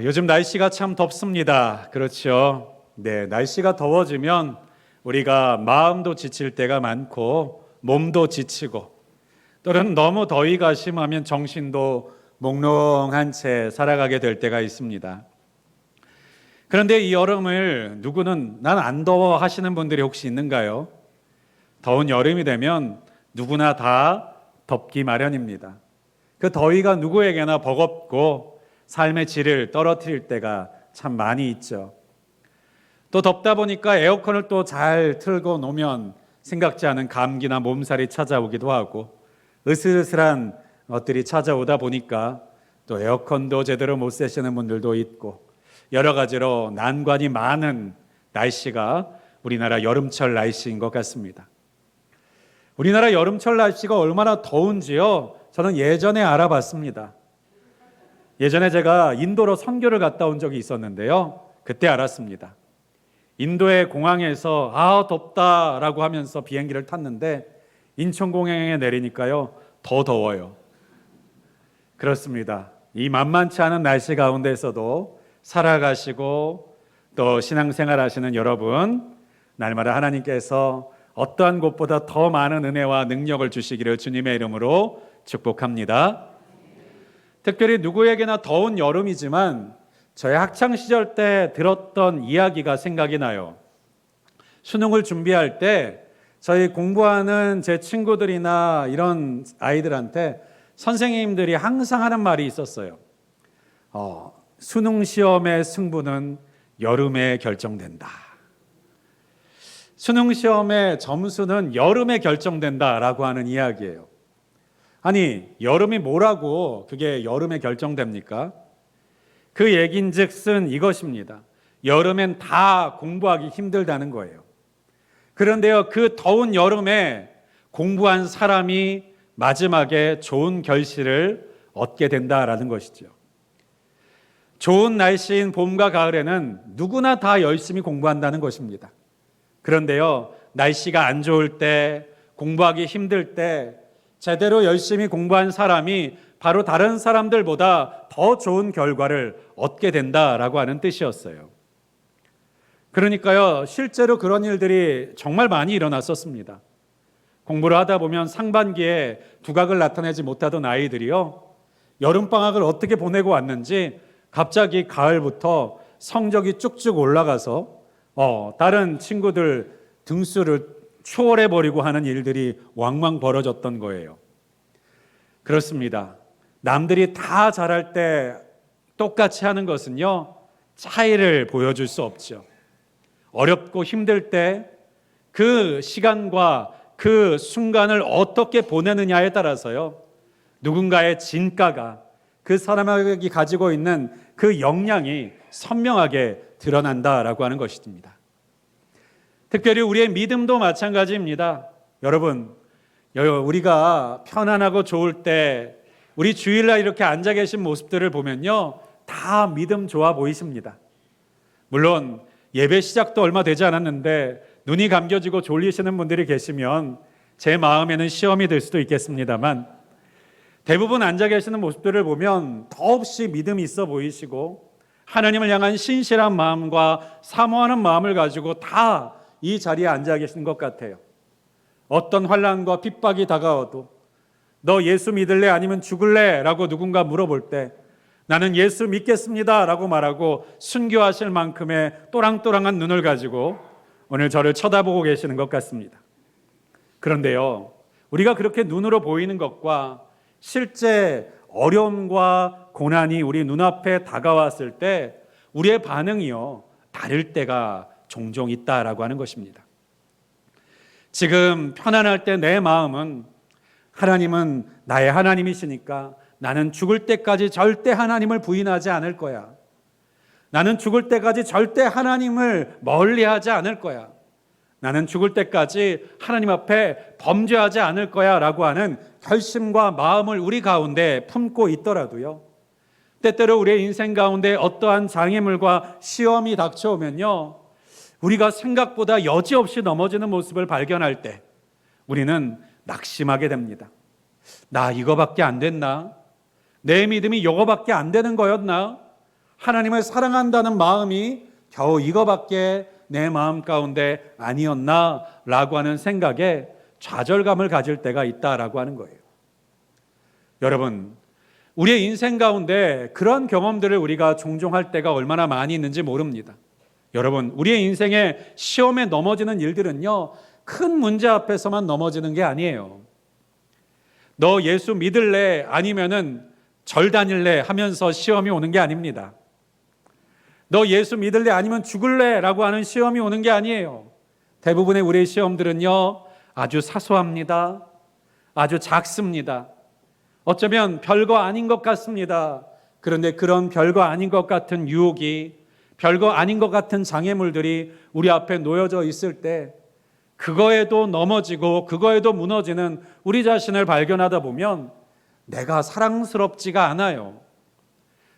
요즘 날씨가 참 덥습니다. 그렇죠? 네, 날씨가 더워지면 우리가 마음도 지칠 때가 많고 몸도 지치고 또는 너무 더위가 심하면 정신도 몽롱한 채 살아가게 될 때가 있습니다. 그런데 이 여름을 누구는 난 안 더워 하시는 분들이 혹시 있는가요? 더운 여름이 되면 누구나 다 덥기 마련입니다. 그 더위가 누구에게나 버겁고 삶의 질을 떨어뜨릴 때가 참 많이 있죠. 또 덥다 보니까 에어컨을 또 잘 틀고 놓으면 생각지 않은 감기나 몸살이 찾아오기도 하고 으슬으슬한 것들이 찾아오다 보니까 또 에어컨도 제대로 못 쓰시는 분들도 있고 여러 가지로 난관이 많은 날씨가 우리나라 여름철 날씨인 것 같습니다. 우리나라 여름철 날씨가 얼마나 더운지요, 저는 예전에 알아봤습니다. 예전에 제가 인도로 선교를 갔다 온 적이 있었는데요, 그때 알았습니다. 인도의 공항에서 덥다라고 하면서 비행기를 탔는데 인천공항에 내리니까요 더 더워요. 그렇습니다. 이 만만치 않은 날씨 가운데서도 살아가시고 또 신앙생활 하시는 여러분, 날마다 하나님께서 어떠한 곳보다 더 많은 은혜와 능력을 주시기를 주님의 이름으로 축복합니다. 특별히 누구에게나 더운 여름이지만 저의 학창시절 때 들었던 이야기가 생각이 나요. 수능을 준비할 때 저희 공부하는 제 친구들이나 이런 아이들한테 선생님들이 항상 하는 말이 있었어요. 수능 시험의 승부는 여름에 결정된다. 수능 시험의 점수는 여름에 결정된다라고 하는 이야기예요. 아니, 여름이 뭐라고 그게 여름에 결정됩니까? 그 얘긴즉슨 이것입니다. 여름엔 다 공부하기 힘들다는 거예요. 그런데요, 그 더운 여름에 공부한 사람이 마지막에 좋은 결실을 얻게 된다라는 것이죠. 좋은 날씨인 봄과 가을에는 누구나 다 열심히 공부한다는 것입니다. 그런데요, 날씨가 안 좋을 때, 공부하기 힘들 때 제대로 열심히 공부한 사람이 바로 다른 사람들보다 더 좋은 결과를 얻게 된다라고 하는 뜻이었어요. 그러니까요, 실제로 그런 일들이 정말 많이 일어났었습니다. 공부를 하다 보면 상반기에 두각을 나타내지 못하던 아이들이요, 여름방학을 어떻게 보내고 왔는지 갑자기 가을부터 성적이 쭉쭉 올라가서 다른 친구들 등수를 초월해버리고 하는 일들이 왕왕 벌어졌던 거예요. 그렇습니다. 남들이 다 잘할 때 똑같이 하는 것은요, 차이를 보여줄 수 없죠. 어렵고 힘들 때 그 시간과 그 순간을 어떻게 보내느냐에 따라서요, 누군가의 진가가 그 사람에게 가지고 있는 그 역량이 선명하게 드러난다라고 하는 것입니다. 특별히 우리의 믿음도 마찬가지입니다. 여러분, 우리가 편안하고 좋을 때 우리 주일날 이렇게 앉아 계신 모습들을 보면요, 다 믿음 좋아 보이십니다. 물론 예배 시작도 얼마 되지 않았는데 눈이 감겨지고 졸리시는 분들이 계시면 제 마음에는 시험이 될 수도 있겠습니다만, 대부분 앉아 계시는 모습들을 보면 더없이 믿음이 있어 보이시고 하나님을 향한 신실한 마음과 사모하는 마음을 가지고 다 이 자리에 앉아 계시는 것 같아요. 어떤 환난과 핍박이 다가와도 너 예수 믿을래 아니면 죽을래? 라고 누군가 물어볼 때 나는 예수 믿겠습니다 라고 말하고 순교하실 만큼의 또랑또랑한 눈을 가지고 오늘 저를 쳐다보고 계시는 것 같습니다. 그런데요, 우리가 그렇게 눈으로 보이는 것과 실제 어려움과 고난이 우리 눈앞에 다가왔을 때 우리의 반응이요, 다를 때가 종종 있다라고 하는 것입니다. 지금 편안할 때 내 마음은 하나님은 나의 하나님이시니까 나는 죽을 때까지 절대 하나님을 부인하지 않을 거야. 나는 죽을 때까지 절대 하나님을 멀리하지 않을 거야. 나는 죽을 때까지 하나님 앞에 범죄하지 않을 거야 라고 하는 결심과 마음을 우리 가운데 품고 있더라도요, 때때로 우리의 인생 가운데 어떠한 장애물과 시험이 닥쳐오면요, 우리가 생각보다 여지없이 넘어지는 모습을 발견할 때 우리는 낙심하게 됩니다. 나 이거밖에 안 됐나? 내 믿음이 이거밖에 안 되는 거였나? 하나님을 사랑한다는 마음이 겨우 이거밖에 내 마음 가운데 아니었나라고 하는 생각에 좌절감을 가질 때가 있다라고 하는 거예요. 여러분, 우리의 인생 가운데 그런 경험들을 우리가 종종 할 때가 얼마나 많이 있는지 모릅니다. 여러분, 우리의 인생에 시험에 넘어지는 일들은요, 큰 문제 앞에서만 넘어지는 게 아니에요. 너 예수 믿을래? 아니면은 절 다닐래? 하면서 시험이 오는 게 아닙니다. 너 예수 믿을래? 아니면 죽을래? 라고 하는 시험이 오는 게 아니에요. 대부분의 우리의 시험들은요, 아주 사소합니다. 아주 작습니다. 어쩌면 별거 아닌 것 같습니다. 그런데 그런 별거 아닌 것 같은 유혹이, 별거 아닌 것 같은 장애물들이 우리 앞에 놓여져 있을 때 그거에도 넘어지고 그거에도 무너지는 우리 자신을 발견하다 보면 내가 사랑스럽지가 않아요.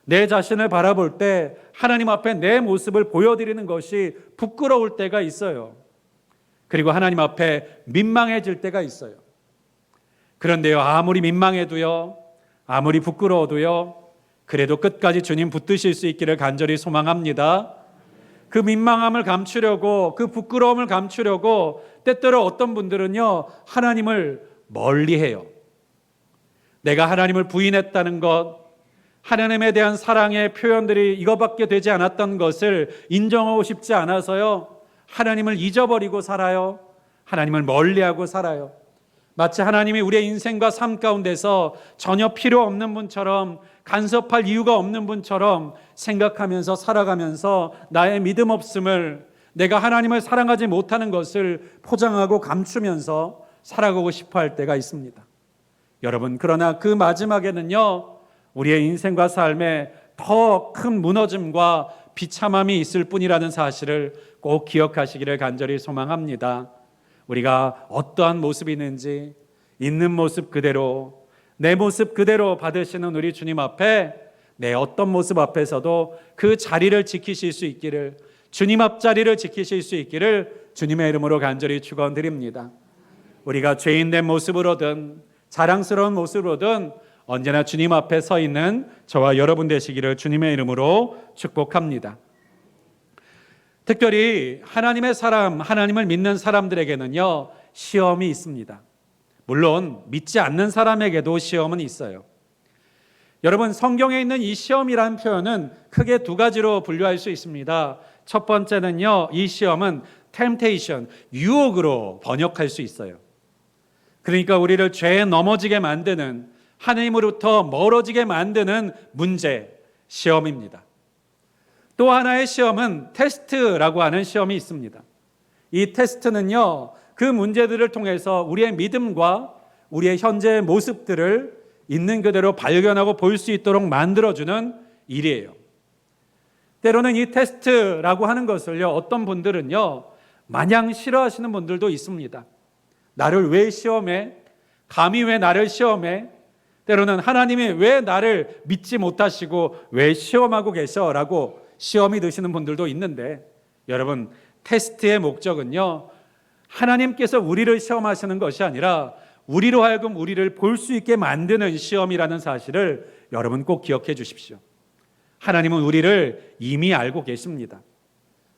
내 자신을 바라볼 때 하나님 앞에 내 모습을 보여드리는 것이 부끄러울 때가 있어요. 그리고 하나님 앞에 민망해질 때가 있어요. 그런데요, 아무리 민망해도요, 아무리 부끄러워도요, 그래도 끝까지 주님 붙드실 수 있기를 간절히 소망합니다. 그 민망함을 감추려고, 그 부끄러움을 감추려고 때때로 어떤 분들은요, 하나님을 멀리해요. 내가 하나님을 부인했다는 것, 하나님에 대한 사랑의 표현들이 이거밖에 되지 않았던 것을 인정하고 싶지 않아서요, 하나님을 잊어버리고 살아요. 하나님을 멀리하고 살아요. 마치 하나님이 우리의 인생과 삶 가운데서 전혀 필요 없는 분처럼, 간섭할 이유가 없는 분처럼 생각하면서 살아가면서 나의 믿음 없음을, 내가 하나님을 사랑하지 못하는 것을 포장하고 감추면서 살아가고 싶어 할 때가 있습니다. 여러분, 그러나 그 마지막에는요, 우리의 인생과 삶에 더 큰 무너짐과 비참함이 있을 뿐이라는 사실을 꼭 기억하시기를 간절히 소망합니다. 우리가 어떠한 모습이 있는지 있는 모습 그대로, 내 모습 그대로 받으시는 우리 주님 앞에 내 어떤 모습 앞에서도 그 자리를 지키실 수 있기를, 주님 앞자리를 지키실 수 있기를 주님의 이름으로 간절히 축원드립니다. 우리가 죄인된 모습으로든 자랑스러운 모습으로든 언제나 주님 앞에 서 있는 저와 여러분 되시기를 주님의 이름으로 축복합니다. 특별히 하나님의 사람, 하나님을 믿는 사람들에게는요, 시험이 있습니다. 물론 믿지 않는 사람에게도 시험은 있어요. 여러분, 성경에 있는 이 시험이라는 표현은 크게 두 가지로 분류할 수 있습니다. 첫 번째는요, 이 시험은 temptation, 유혹으로 번역할 수 있어요. 그러니까 우리를 죄에 넘어지게 만드는, 하나님으로부터 멀어지게 만드는 문제, 시험입니다. 또 하나의 시험은 테스트라고 하는 시험이 있습니다. 이 테스트는요, 그 문제들을 통해서 우리의 믿음과 우리의 현재의 모습들을 있는 그대로 발견하고 볼 수 있도록 만들어주는 일이에요. 때로는 이 테스트라고 하는 것을요, 어떤 분들은요, 마냥 싫어하시는 분들도 있습니다. 나를 왜 시험해? 감히 왜 나를 시험해? 때로는 하나님이 왜 나를 믿지 못하시고 왜 시험하고 계셔? 라고 시험이 드시는 분들도 있는데, 여러분, 테스트의 목적은요, 하나님께서 우리를 시험하시는 것이 아니라 우리로 하여금 우리를 볼 수 있게 만드는 시험이라는 사실을 여러분 꼭 기억해 주십시오. 하나님은 우리를 이미 알고 계십니다.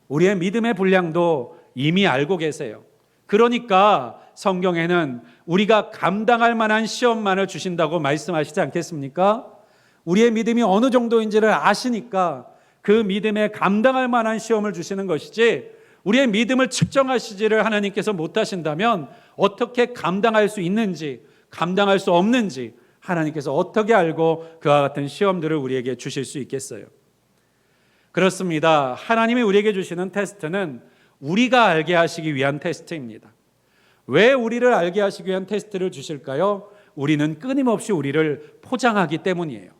우리의 믿음의 분량도 이미 알고 계세요. 그러니까 성경에는 우리가 감당할 만한 시험만을 주신다고 말씀하시지 않겠습니까? 우리의 믿음이 어느 정도인지를 아시니까 그 믿음에 감당할 만한 시험을 주시는 것이지, 우리의 믿음을 측정하시지를 하나님께서 못하신다면 어떻게 감당할 수 있는지, 감당할 수 없는지 하나님께서 어떻게 알고 그와 같은 시험들을 우리에게 주실 수 있겠어요? 그렇습니다. 하나님이 우리에게 주시는 테스트는 우리가 알게 하시기 위한 테스트입니다. 왜 우리를 알게 하시기 위한 테스트를 주실까요? 우리는 끊임없이 우리를 포장하기 때문이에요.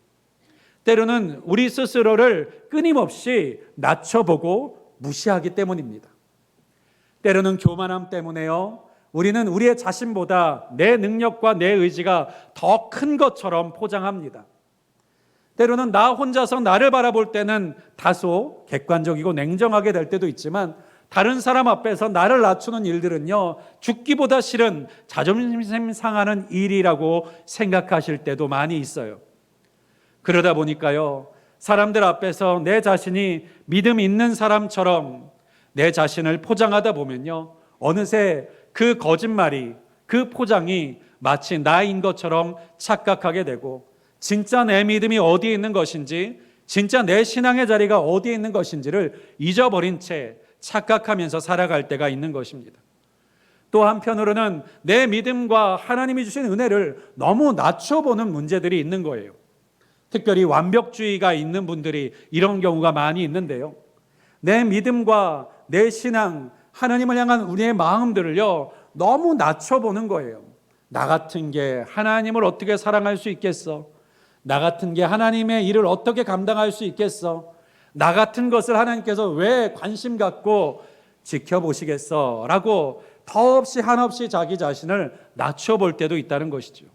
때로는 우리 스스로를 끊임없이 낮춰보고 무시하기 때문입니다. 때로는 교만함 때문에요, 우리는 우리의 자신보다 내 능력과 내 의지가 더 큰 것처럼 포장합니다. 때로는 나 혼자서 나를 바라볼 때는 다소 객관적이고 냉정하게 될 때도 있지만, 다른 사람 앞에서 나를 낮추는 일들은요, 죽기보다 싫은 자존심 상하는 일이라고 생각하실 때도 많이 있어요. 그러다 보니까요, 사람들 앞에서 내 자신이 믿음 있는 사람처럼 내 자신을 포장하다 보면요, 어느새 그 거짓말이, 그 포장이 마치 나인 것처럼 착각하게 되고, 진짜 내 믿음이 어디에 있는 것인지, 진짜 내 신앙의 자리가 어디에 있는 것인지를 잊어버린 채 착각하면서 살아갈 때가 있는 것입니다. 또 한편으로는 내 믿음과 하나님이 주신 은혜를 너무 낮춰보는 문제들이 있는 거예요. 특별히 완벽주의가 있는 분들이 이런 경우가 많이 있는데요, 내 믿음과 내 신앙, 하나님을 향한 우리의 마음들을요 너무 낮춰보는 거예요. 나 같은 게 하나님을 어떻게 사랑할 수 있겠어? 나 같은 게 하나님의 일을 어떻게 감당할 수 있겠어? 나 같은 것을 하나님께서 왜 관심 갖고 지켜보시겠어? 라고 더없이 한없이 자기 자신을 낮춰볼 때도 있다는 것이죠.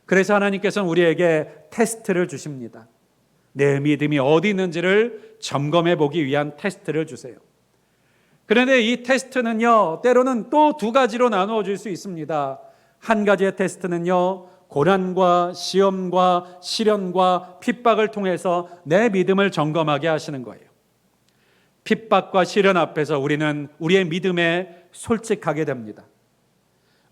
그래서 하나님께서는 우리에게 테스트를 주십니다. 내 믿음이 어디 있는지를 점검해 보기 위한 테스트를 주세요. 그런데 이 테스트는요, 때로는 또 두 가지로 나누어질 수 있습니다. 한 가지의 테스트는요, 고난과 시험과 시련과 핍박을 통해서 내 믿음을 점검하게 하시는 거예요. 핍박과 시련 앞에서 우리는 우리의 믿음에 솔직하게 됩니다.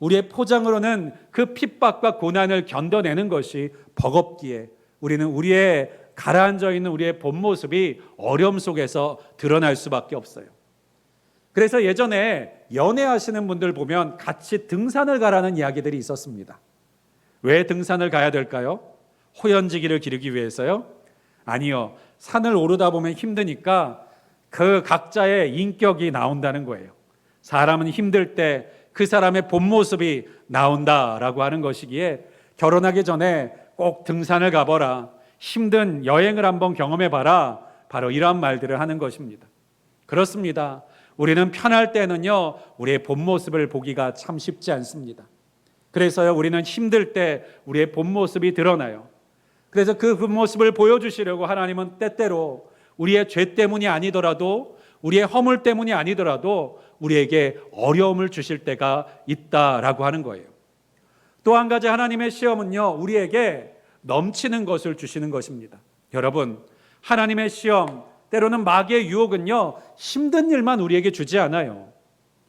우리의 포장으로는 그 핍박과 고난을 견뎌내는 것이 버겁기에 우리는 우리의 가라앉아 있는 우리의 본 모습이 어려움 속에서 드러날 수밖에 없어요. 그래서 예전에 연애하시는 분들 보면 같이 등산을 가라는 이야기들이 있었습니다. 왜 등산을 가야 될까요? 호연지기를 기르기 위해서요? 아니요. 산을 오르다 보면 힘드니까 그 각자의 인격이 나온다는 거예요. 사람은 힘들 때 그 사람의 본 모습이 나온다라고 하는 것이기에 결혼하기 전에 꼭 등산을 가보라, 힘든 여행을 한번 경험해봐라, 바로 이러한 말들을 하는 것입니다. 그렇습니다. 우리는 편할 때는요, 우리의 본 모습을 보기가 참 쉽지 않습니다. 그래서요, 우리는 힘들 때 우리의 본 모습이 드러나요. 그래서 그 본 모습을 보여주시려고 하나님은 때때로 우리의 죄 때문이 아니더라도, 우리의 허물 때문이 아니더라도 우리에게 어려움을 주실 때가 있다라고 하는 거예요. 또 한 가지 하나님의 시험은요, 우리에게 넘치는 것을 주시는 것입니다. 여러분, 하나님의 시험, 때로는 마귀의 유혹은요, 힘든 일만 우리에게 주지 않아요.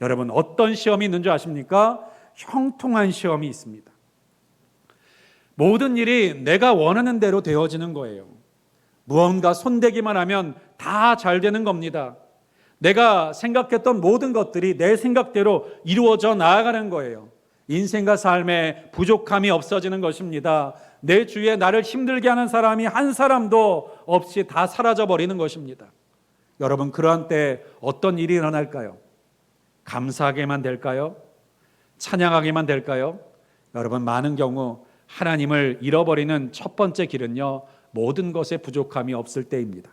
여러분, 어떤 시험이 있는 줄 아십니까? 형통한 시험이 있습니다. 모든 일이 내가 원하는 대로 되어지는 거예요. 무언가 손대기만 하면 다 잘 되는 겁니다. 내가 생각했던 모든 것들이 내 생각대로 이루어져 나아가는 거예요. 인생과 삶에 부족함이 없어지는 것입니다. 내 주위에 나를 힘들게 하는 사람이 한 사람도 없이 다 사라져버리는 것입니다. 여러분, 그러한 때 어떤 일이 일어날까요? 감사하게만 될까요? 찬양하게만 될까요? 여러분, 많은 경우 하나님을 잃어버리는 첫 번째 길은요, 모든 것에 부족함이 없을 때입니다.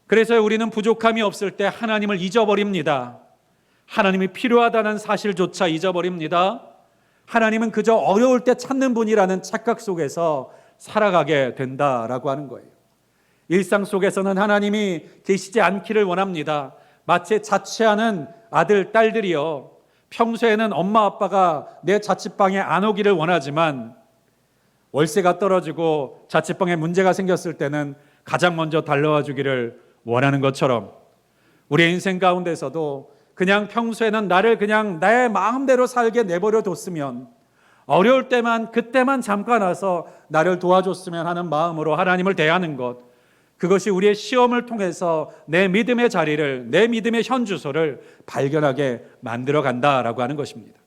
그래서 우리는 부족함이 없을 때 하나님을 잊어버립니다. 하나님이 필요하다는 사실조차 잊어버립니다. 하나님은 그저 어려울 때 찾는 분이라는 착각 속에서 살아가게 된다라고 하는 거예요. 일상 속에서는 하나님이 계시지 않기를 원합니다. 마치 자취하는 아들, 딸들이요, 평소에는 엄마 아빠가 내 자취방에 안 오기를 원하지만 월세가 떨어지고 자취방에 문제가 생겼을 때는 가장 먼저 달려와 주기를 원하는 것처럼, 우리의 인생 가운데서도 그냥 평소에는 나를 그냥 내 마음대로 살게 내버려 뒀으면, 어려울 때만 그때만 잠깐 와서 나를 도와줬으면 하는 마음으로 하나님을 대하는 것, 그것이 우리의 시험을 통해서 내 믿음의 자리를, 내 믿음의 현주소를 발견하게 만들어 간다라고 하는 것입니다.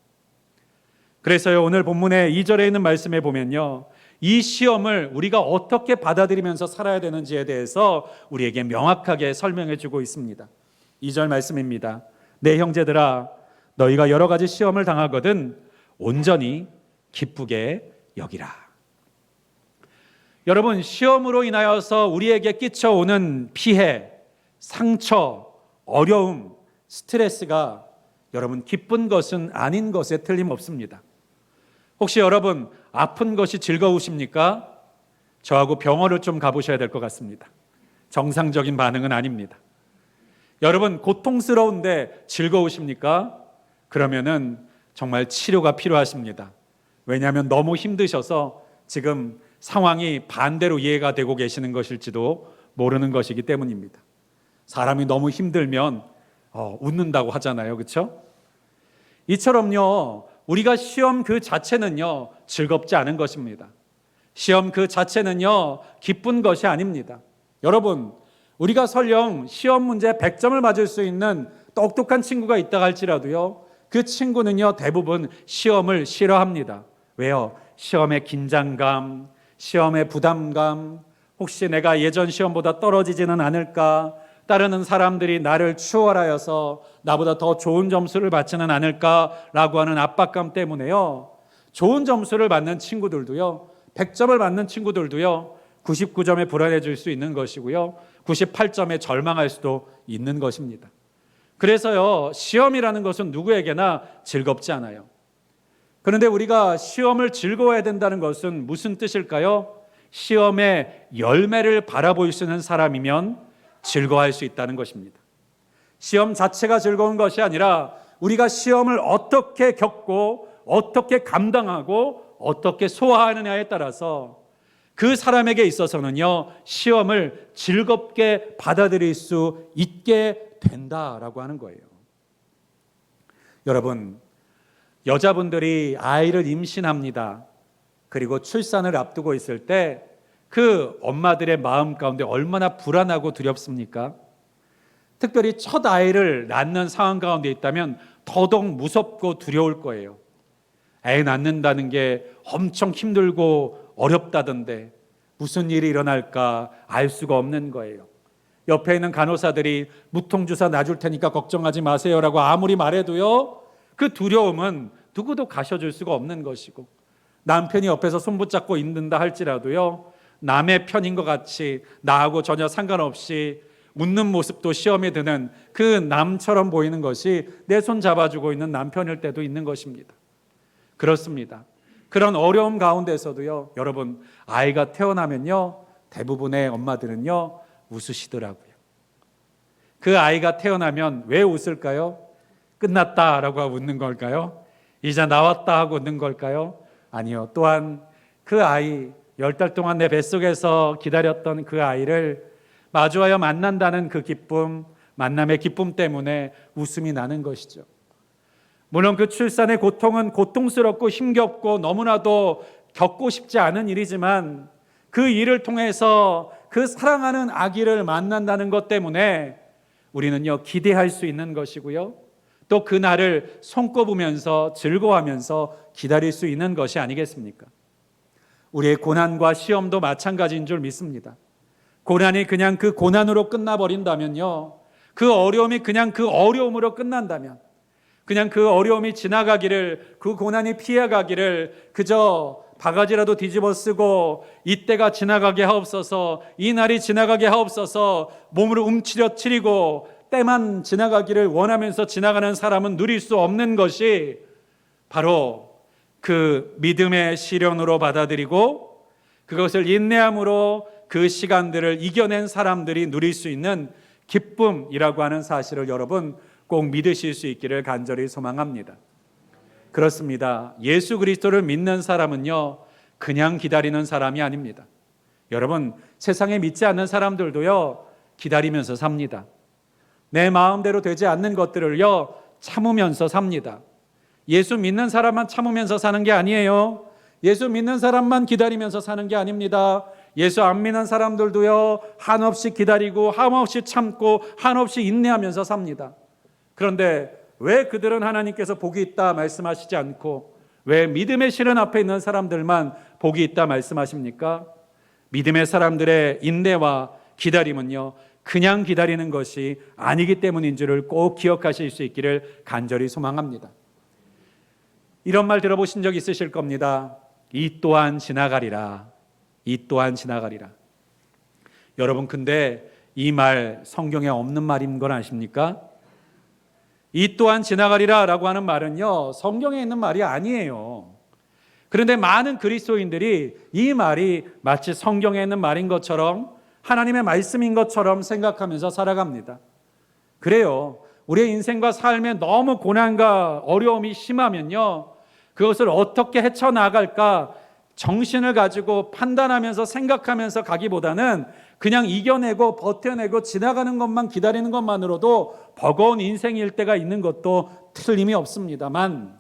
그래서요, 오늘 본문의 2절에 있는 말씀에 보면요, 이 시험을 우리가 어떻게 받아들이면서 살아야 되는지에 대해서 우리에게 명확하게 설명해 주고 있습니다. 2절 말씀입니다. 내 형제들아, 너희가 여러 가지 시험을 당하거든 온전히 기쁘게 여기라. 여러분, 시험으로 인하여서 우리에게 끼쳐오는 피해, 상처, 어려움, 스트레스가 여러분 기쁜 것은 아닌 것에 틀림없습니다. 혹시 여러분 아픈 것이 즐거우십니까? 저하고 병원을 좀 가보셔야 될 것 같습니다. 정상적인 반응은 아닙니다. 여러분, 고통스러운데 즐거우십니까? 그러면은 정말 치료가 필요하십니다. 왜냐하면 너무 힘드셔서 지금 상황이 반대로 이해가 되고 계시는 것일지도 모르는 것이기 때문입니다. 사람이 너무 힘들면 웃는다고 하잖아요. 그렇죠? 이처럼요, 우리가 시험 그 자체는요, 즐겁지 않은 것입니다. 시험 그 자체는요, 기쁜 것이 아닙니다. 여러분, 우리가 설령 시험 문제 100점을 맞을 수 있는 똑똑한 친구가 있다 할지라도요, 그 친구는요, 대부분 시험을 싫어합니다. 왜요? 시험의 긴장감, 시험의 부담감, 혹시 내가 예전 시험보다 떨어지지는 않을까? 따르는 사람들이 나를 추월하여서 나보다 더 좋은 점수를 받지는 않을까라고 하는 압박감 때문에요, 좋은 점수를 받는 친구들도요, 100점을 받는 친구들도요, 99점에 불안해질 수 있는 것이고요, 98점에 절망할 수도 있는 것입니다. 그래서요, 시험이라는 것은 누구에게나 즐겁지 않아요. 그런데 우리가 시험을 즐거워해야 된다는 것은 무슨 뜻일까요? 시험의 열매를 바라볼 수 있는 사람이면 즐거워할 수 있다는 것입니다. 시험 자체가 즐거운 것이 아니라 우리가 시험을 어떻게 겪고 어떻게 감당하고 어떻게 소화하느냐에 따라서 그 사람에게 있어서는요, 시험을 즐겁게 받아들일 수 있게 된다라고 하는 거예요. 여러분, 여자분들이 아이를 임신합니다. 그리고 출산을 앞두고 있을 때 그 엄마들의 마음 가운데 얼마나 불안하고 두렵습니까? 특별히 첫 아이를 낳는 상황 가운데 있다면 더더욱 무섭고 두려울 거예요. 애 낳는다는 게 엄청 힘들고 어렵다던데 무슨 일이 일어날까 알 수가 없는 거예요. 옆에 있는 간호사들이 무통주사 놔줄 테니까 걱정하지 마세요라고 아무리 말해도요, 그 두려움은 누구도 가셔줄 수가 없는 것이고, 남편이 옆에서 손붙잡고 있는다 할지라도요, 남의 편인 것 같이 나하고 전혀 상관없이 웃는 모습도 시험에 드는 그 남처럼 보이는 것이 내 손 잡아주고 있는 남편일 때도 있는 것입니다. 그렇습니다. 그런 어려움 가운데서도요, 여러분, 아이가 태어나면요, 대부분의 엄마들은요, 웃으시더라고요. 그 아이가 태어나면 왜 웃을까요? 끝났다라고 하고 웃는 걸까요? 이제 나왔다 하고 웃는 걸까요? 아니요. 또한 그 아이, 10달 동안 내 뱃속에서 기다렸던 그 아이를 마주하여 만난다는 그 기쁨, 만남의 기쁨 때문에 웃음이 나는 것이죠. 물론 그 출산의 고통은 고통스럽고 힘겹고 너무나도 겪고 싶지 않은 일이지만, 그 일을 통해서 그 사랑하는 아기를 만난다는 것 때문에 우리는요, 기대할 수 있는 것이고요, 또 그날을 손꼽으면서 즐거워하면서 기다릴 수 있는 것이 아니겠습니까? 우리의 고난과 시험도 마찬가지인 줄 믿습니다. 고난이 그냥 그 고난으로 끝나버린다면요, 그 어려움이 그냥 그 어려움으로 끝난다면, 그냥 그 어려움이 지나가기를, 그 고난이 피해가기를 그저 바가지라도 뒤집어 쓰고 이때가 지나가게 하옵소서, 이 날이 지나가게 하옵소서 몸으로 움츠러뜨리고 때만 지나가기를 원하면서 지나가는 사람은 누릴 수 없는 것이 바로 그 믿음의 시련으로 받아들이고 그것을 인내함으로 그 시간들을 이겨낸 사람들이 누릴 수 있는 기쁨이라고 하는 사실을 여러분 꼭 믿으실 수 있기를 간절히 소망합니다. 그렇습니다. 예수 그리스도를 믿는 사람은요, 그냥 기다리는 사람이 아닙니다. 여러분, 세상에 믿지 않는 사람들도요, 기다리면서 삽니다. 내 마음대로 되지 않는 것들을요, 참으면서 삽니다. 예수 믿는 사람만 참으면서 사는 게 아니에요. 예수 믿는 사람만 기다리면서 사는 게 아닙니다. 예수 안 믿는 사람들도요, 한없이 기다리고 한없이 참고 한없이 인내하면서 삽니다. 그런데 왜 그들은 하나님께서 복이 있다 말씀하시지 않고 왜 믿음의 실현 앞에 있는 사람들만 복이 있다 말씀하십니까? 믿음의 사람들의 인내와 기다림은요, 그냥 기다리는 것이 아니기 때문인 줄을 꼭 기억하실 수 있기를 간절히 소망합니다. 이런 말 들어보신 적 있으실 겁니다. 이 또한 지나가리라. 이 또한 지나가리라. 여러분, 근데 이 말 성경에 없는 말인 건 아십니까? 이 또한 지나가리라 라고 하는 말은요, 성경에 있는 말이 아니에요. 그런데 많은 그리스도인들이 이 말이 마치 성경에 있는 말인 것처럼 하나님의 말씀인 것처럼 생각하면서 살아갑니다. 그래요. 우리의 인생과 삶에 너무 고난과 어려움이 심하면요, 그것을 어떻게 헤쳐나갈까 정신을 가지고 판단하면서 생각하면서 가기보다는 그냥 이겨내고 버텨내고 지나가는 것만 기다리는 것만으로도 버거운 인생일 때가 있는 것도 틀림이 없습니다만,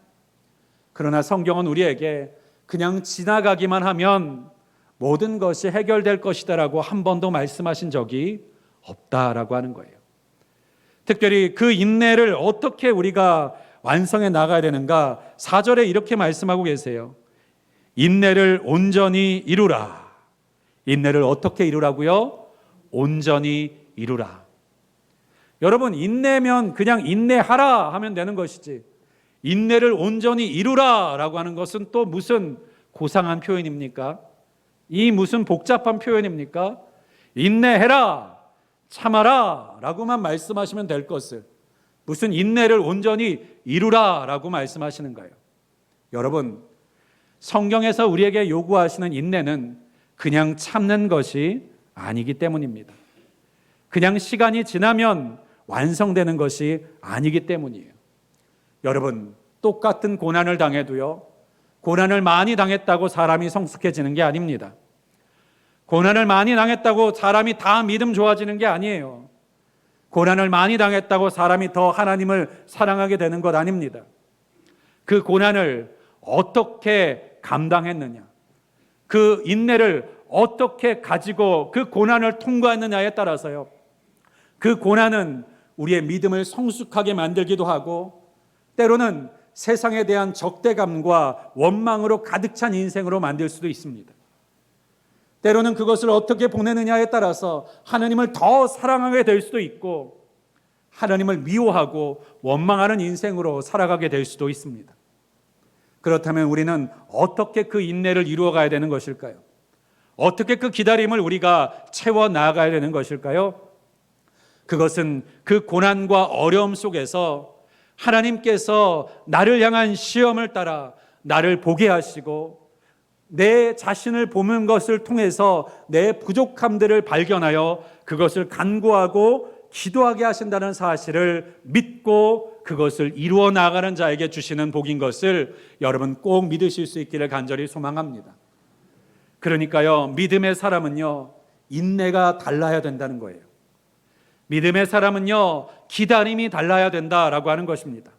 그러나 성경은 우리에게 그냥 지나가기만 하면 모든 것이 해결될 것이다라고 한 번도 말씀하신 적이 없다라고 하는 거예요. 특별히 그 인내를 어떻게 우리가 완성해 나가야 되는가, 4절에 이렇게 말씀하고 계세요. 인내를 온전히 이루라. 인내를 어떻게 이루라고요? 온전히 이루라. 여러분, 인내면 그냥 인내하라 하면 되는 것이지, 인내를 온전히 이루라 라고 하는 것은 또 무슨 고상한 표현입니까? 이 무슨 복잡한 표현입니까? 인내해라, 참아라 라고만 말씀하시면 될 것을 무슨 인내를 온전히 이루라 라고 말씀하시는가요? 여러분, 성경에서 우리에게 요구하시는 인내는 그냥 참는 것이 아니기 때문입니다. 그냥 시간이 지나면 완성되는 것이 아니기 때문이에요. 여러분, 똑같은 고난을 당해도요, 고난을 많이 당했다고 사람이 성숙해지는 게 아닙니다. 고난을 많이 당했다고 사람이 다 믿음 좋아지는 게 아니에요. 고난을 많이 당했다고 사람이 더 하나님을 사랑하게 되는 것 아닙니다. 그 고난을 어떻게 감당했느냐, 그 인내를 어떻게 가지고 그 고난을 통과했느냐에 따라서요, 그 고난은 우리의 믿음을 성숙하게 만들기도 하고, 때로는 세상에 대한 적대감과 원망으로 가득 찬 인생으로 만들 수도 있습니다. 때로는 그것을 어떻게 보내느냐에 따라서 하나님을 더 사랑하게 될 수도 있고, 하나님을 미워하고 원망하는 인생으로 살아가게 될 수도 있습니다. 그렇다면 우리는 어떻게 그 인내를 이루어가야 되는 것일까요? 어떻게 그 기다림을 우리가 채워 나가야 되는 것일까요? 그것은 그 고난과 어려움 속에서 하나님께서 나를 향한 시험을 따라 나를 보게 하시고, 내 자신을 보는 것을 통해서 내 부족함들을 발견하여 그것을 간구하고 기도하게 하신다는 사실을 믿고 그것을 이루어 나가는 자에게 주시는 복인 것을 여러분 꼭 믿으실 수 있기를 간절히 소망합니다. 그러니까요, 믿음의 사람은요, 인내가 달라야 된다는 거예요. 믿음의 사람은요, 기다림이 달라야 된다라고 하는 것입니다.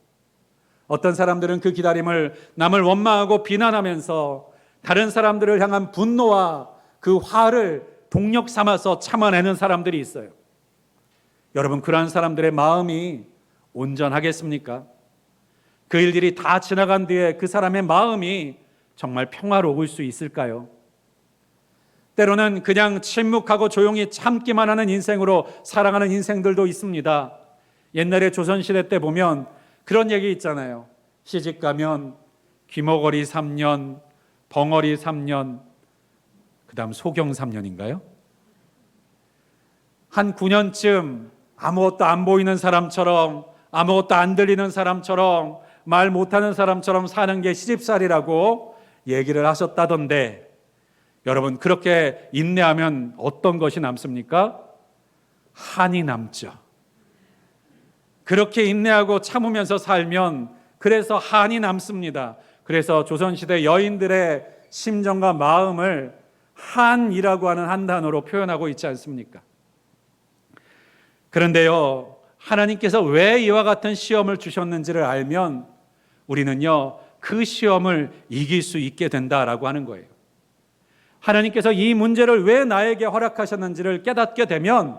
어떤 사람들은 그 기다림을 남을 원망하고 비난하면서 다른 사람들을 향한 분노와 그 화를 동력 삼아서 참아내는 사람들이 있어요. 여러분, 그러한 사람들의 마음이 온전하겠습니까? 그 일들이 다 지나간 뒤에 그 사람의 마음이 정말 평화로울 수 있을까요? 때로는 그냥 침묵하고 조용히 참기만 하는 인생으로 살아가는 인생들도 있습니다. 옛날에 조선시대 때 보면 그런 얘기 있잖아요. 시집가면 귀머거리 3년, 벙어리 3년, 그 다음 소경 3년인가요? 한 9년쯤 아무것도 안 보이는 사람처럼, 아무것도 안 들리는 사람처럼, 말 못하는 사람처럼 사는 게 시집살이라고 얘기를 하셨다던데, 여러분, 그렇게 인내하면 어떤 것이 남습니까? 한이 남죠. 그렇게 인내하고 참으면서 살면 그래서 한이 남습니다. 그래서 조선시대 여인들의 심정과 마음을 한이라고 하는 한 단어로 표현하고 있지 않습니까? 그런데요, 하나님께서 왜 이와 같은 시험을 주셨는지를 알면 우리는요, 그 시험을 이길 수 있게 된다라고 하는 거예요. 하나님께서 이 문제를 왜 나에게 허락하셨는지를 깨닫게 되면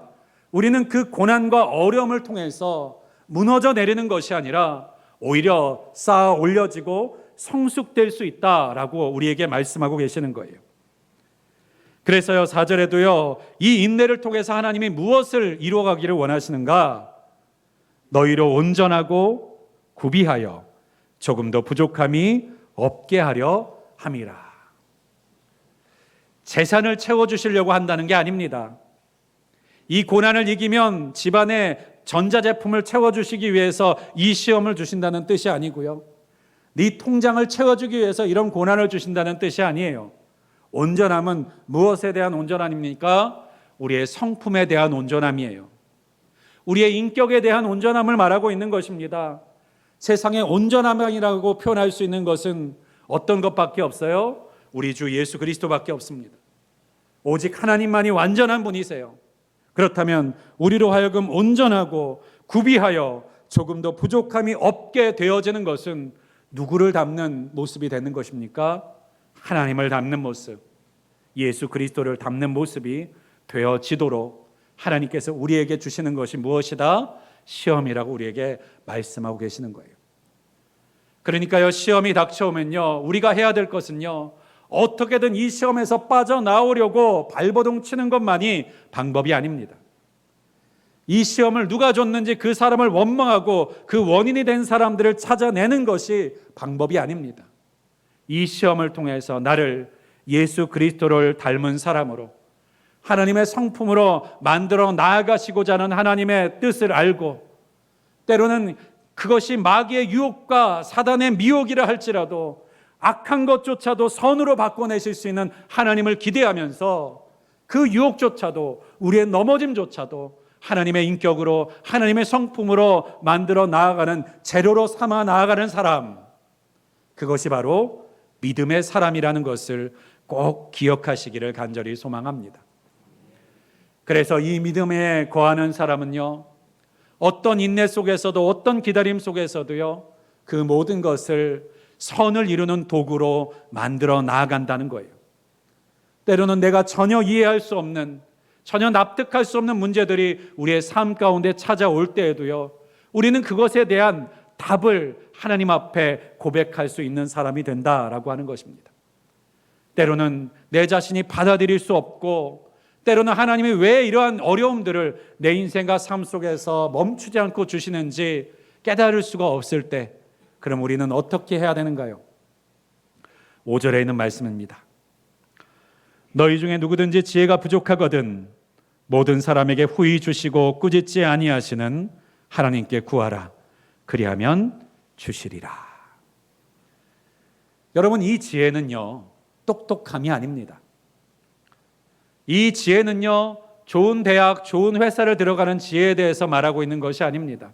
우리는 그 고난과 어려움을 통해서 무너져 내리는 것이 아니라 오히려 쌓아 올려지고 성숙될 수 있다라고 우리에게 말씀하고 계시는 거예요. 그래서요, 4절에도요, 이 인내를 통해서 하나님이 무엇을 이루어가기를 원하시는가? 너희로 온전하고 구비하여 조금 더 부족함이 없게 하려 함이라. 재산을 채워주시려고 한다는 게 아닙니다. 이 고난을 이기면 집안에 전자제품을 채워주시기 위해서 이 시험을 주신다는 뜻이 아니고요, 네 통장을 채워주기 위해서 이런 고난을 주신다는 뜻이 아니에요. 온전함은 무엇에 대한 온전함입니까? 우리의 성품에 대한 온전함이에요. 우리의 인격에 대한 온전함을 말하고 있는 것입니다. 세상의 온전함이라고 표현할 수 있는 것은 어떤 것밖에 없어요? 우리 주 예수 그리스도밖에 없습니다. 오직 하나님만이 완전한 분이세요. 그렇다면 우리로 하여금 온전하고 구비하여 조금도 부족함이 없게 되어지는 것은 누구를 닮는 모습이 되는 것입니까? 하나님을 닮는 모습, 예수 그리스도를 닮는 모습이 되어지도록 하나님께서 우리에게 주시는 것이 무엇이다? 시험이라고 우리에게 말씀하고 계시는 거예요. 그러니까요, 시험이 닥쳐오면요, 우리가 해야 될 것은요, 어떻게든 이 시험에서 빠져나오려고 발버둥 치는 것만이 방법이 아닙니다. 이 시험을 누가 줬는지 그 사람을 원망하고 그 원인이 된 사람들을 찾아내는 것이 방법이 아닙니다. 이 시험을 통해서 나를 예수 그리스도를 닮은 사람으로, 하나님의 성품으로 만들어 나아가시고자 하는 하나님의 뜻을 알고, 때로는 그것이 마귀의 유혹과 사단의 미혹이라 할지라도 악한 것조차도 선으로 바꿔내실 수 있는 하나님을 기대하면서 그 유혹조차도, 우리의 넘어짐조차도 하나님의 인격으로, 하나님의 성품으로 만들어 나아가는 재료로 삼아 나아가는 사람, 그것이 바로 믿음의 사람이라는 것을 꼭 기억하시기를 간절히 소망합니다. 그래서 이 믿음에 거하는 사람은요, 어떤 인내 속에서도, 어떤 기다림 속에서도요, 그 모든 것을 선을 이루는 도구로 만들어 나아간다는 거예요. 때로는 내가 전혀 이해할 수 없는, 전혀 납득할 수 없는 문제들이 우리의 삶 가운데 찾아올 때에도요, 우리는 그것에 대한 답을 하나님 앞에 고백할 수 있는 사람이 된다라고 하는 것입니다. 때로는 내 자신이 받아들일 수 없고, 때로는 하나님이 왜 이러한 어려움들을 내 인생과 삶 속에서 멈추지 않고 주시는지 깨달을 수가 없을 때, 그럼 우리는 어떻게 해야 되는가요? 5절에 있는 말씀입니다. 너희 중에 누구든지 지혜가 부족하거든 모든 사람에게 후히 주시고 꾸짖지 아니하시는 하나님께 구하라. 그리하면 주시리라. 여러분, 이 지혜는요, 똑똑함이 아닙니다. 이 지혜는요, 좋은 대학, 좋은 회사를 들어가는 지혜에 대해서 말하고 있는 것이 아닙니다.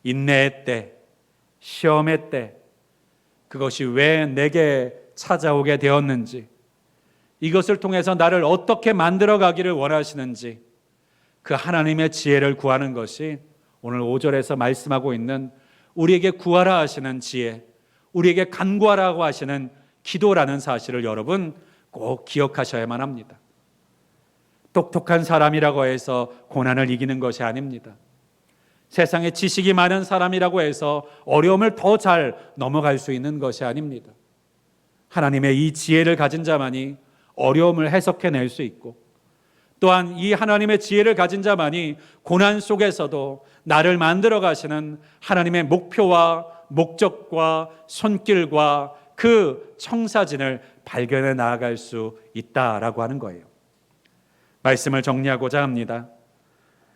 인내의 때, 시험의 때, 그것이 왜 내게 찾아오게 되었는지, 이것을 통해서 나를 어떻게 만들어 가기를 원하시는지, 그 하나님의 지혜를 구하는 것이 오늘 5절에서 말씀하고 있는 우리에게 구하라 하시는 지혜, 우리에게 간구하라고 하시는 기도라는 사실을 여러분 꼭 기억하셔야만 합니다. 똑똑한 사람이라고 해서 고난을 이기는 것이 아닙니다. 세상에 지식이 많은 사람이라고 해서 어려움을 더 잘 넘어갈 수 있는 것이 아닙니다. 하나님의 이 지혜를 가진 자만이 어려움을 해석해낼 수 있고, 또한 이 하나님의 지혜를 가진 자만이 고난 속에서도 나를 만들어 가시는 하나님의 목표와 목적과 손길과 그 청사진을 발견해 나아갈 수 있다라고 하는 거예요. 말씀을 정리하고자 합니다.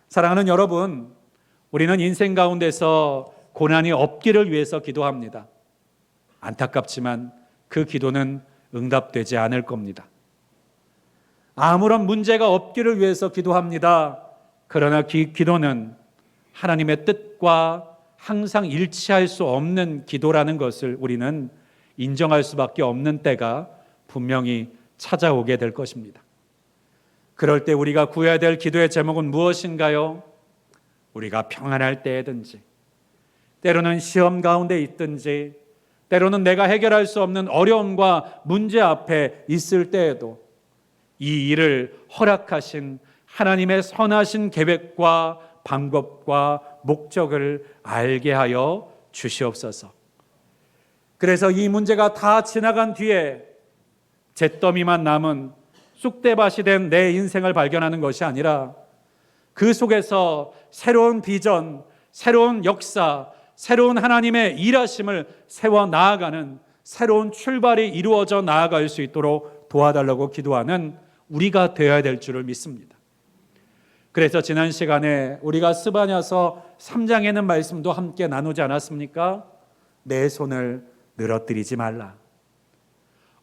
사랑하는 여러분, 우리는 인생 가운데서 고난이 없기를 위해서 기도합니다. 안타깝지만 그 기도는 응답되지 않을 겁니다. 아무런 문제가 없기를 위해서 기도합니다. 그러나 기도는 하나님의 뜻과 항상 일치할 수 없는 기도라는 것을 우리는 인정할 수밖에 없는 때가 분명히 찾아오게 될 것입니다. 그럴 때 우리가 구해야 될 기도의 제목은 무엇인가요? 우리가 평안할 때든지, 때로는 시험 가운데 있든지, 때로는 내가 해결할 수 없는 어려움과 문제 앞에 있을 때에도 이 일을 허락하신 하나님의 선하신 계획과 방법과 목적을 알게 하여 주시옵소서. 그래서 이 문제가 다 지나간 뒤에 잿더미만 남은 쑥대밭이 된 내 인생을 발견하는 것이 아니라 그 속에서 새로운 비전, 새로운 역사, 새로운 하나님의 일하심을 세워 나아가는 새로운 출발이 이루어져 나아갈 수 있도록 도와달라고 기도하는 우리가 되어야 될 줄을 믿습니다. 그래서 지난 시간에 우리가 스바냐서 3장에 있는 말씀도 함께 나누지 않았습니까? 내 손을 늘어뜨리지 말라.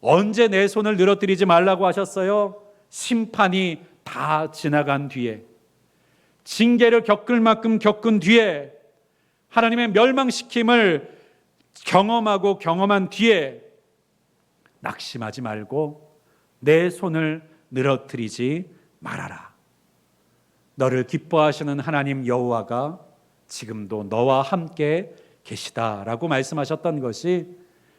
언제 내 손을 늘어뜨리지 말라고 하셨어요? 심판이 다 지나간 뒤에, 징계를 겪을 만큼 겪은 뒤에, 하나님의 멸망시킴을 경험하고 경험한 뒤에 낙심하지 말고 내 손을 늘어뜨리지 말아라. 너를 기뻐하시는 하나님 여호와가 지금도 너와 함께 계시다라고 말씀하셨던 것이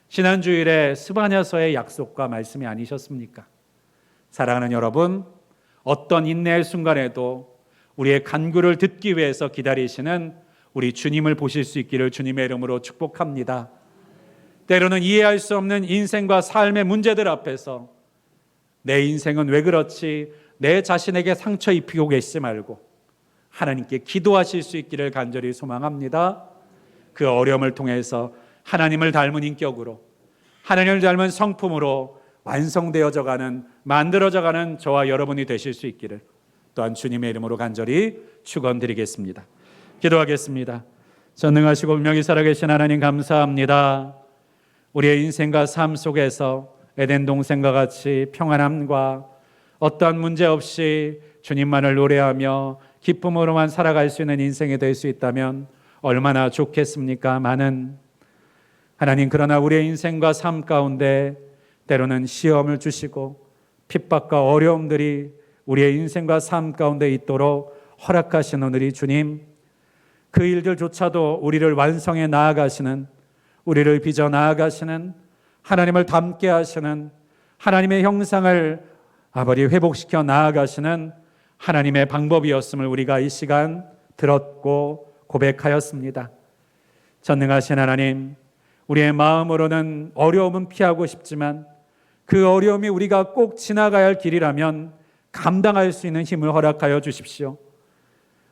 지난주일에 스바냐서의 약속과 말씀이 아니셨습니까? 사랑하는 여러분, 어떤 인내의 순간에도 우리의 간구를 듣기 위해서 기다리시는 우리 주님을 보실 수 있기를 주님의 이름으로 축복합니다. 때로는 이해할 수 없는 인생과 삶의 문제들 앞에서 내 인생은 왜 그렇지, 내 자신에게 상처 입히고 계시지 말고 하나님께 기도하실 수 있기를 간절히 소망합니다. 그 어려움을 통해서 하나님을 닮은 인격으로, 하나님을 닮은 성품으로 완성되어져가는, 만들어져가는 저와 여러분이 되실 수 있기를 또한 주님의 이름으로 간절히 축원드리겠습니다. 기도하겠습니다. 전능하시고 분명히 살아계신 하나님 감사합니다. 우리의 인생과 삶 속에서 에덴 동산과 같이 평안함과 어떠한 문제 없이 주님만을 노래하며 기쁨으로만 살아갈 수 있는 인생이 될 수 있다면 얼마나 좋겠습니까? 많은 하나님, 그러나 우리의 인생과 삶 가운데 때로는 시험을 주시고 핍박과 어려움들이 우리의 인생과 삶 가운데 있도록 허락하시는 우리 주님, 그 일들조차도 우리를 완성해 나아가시는, 우리를 빚어 나아가시는, 하나님을 닮게 하시는, 하나님의 형상을 아버지 회복시켜 나아가시는 하나님의 방법이었음을 우리가 이 시간 들었고 고백하였습니다. 전능하신 하나님, 우리의 마음으로는 어려움은 피하고 싶지만 그 어려움이 우리가 꼭 지나가야 할 길이라면 감당할 수 있는 힘을 허락하여 주십시오.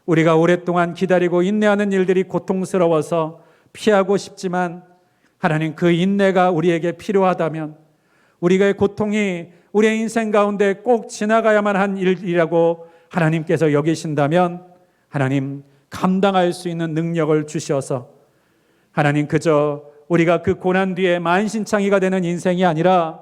우리가 오랫동안 기다리고 인내하는 일들이 고통스러워서 피하고 싶지만 하나님, 그 인내가 우리에게 필요하다면, 우리의 고통이 우리의 인생 가운데 꼭 지나가야만 한 일이라고 하나님께서 여기신다면 하나님, 감당할 수 있는 능력을 주셔서 하나님, 그저 우리가 그 고난 뒤에 만신창이가 되는 인생이 아니라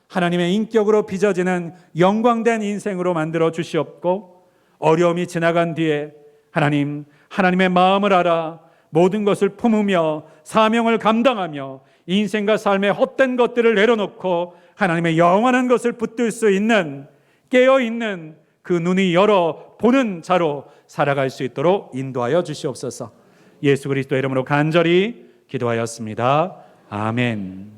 하나님의 인격으로 빚어지는 영광된 인생으로 만들어 주시옵고, 어려움이 지나간 뒤에 하나님, 하나님의 마음을 알아 모든 것을 품으며 사명을 감당하며 인생과 삶의 헛된 것들을 내려놓고 하나님의 영원한 것을 붙들 수 있는, 깨어있는 그 눈이 열어 보는 자로 살아갈 수 있도록 인도하여 주시옵소서. 예수 그리스도의 이름으로 간절히 기도하였습니다. 아멘.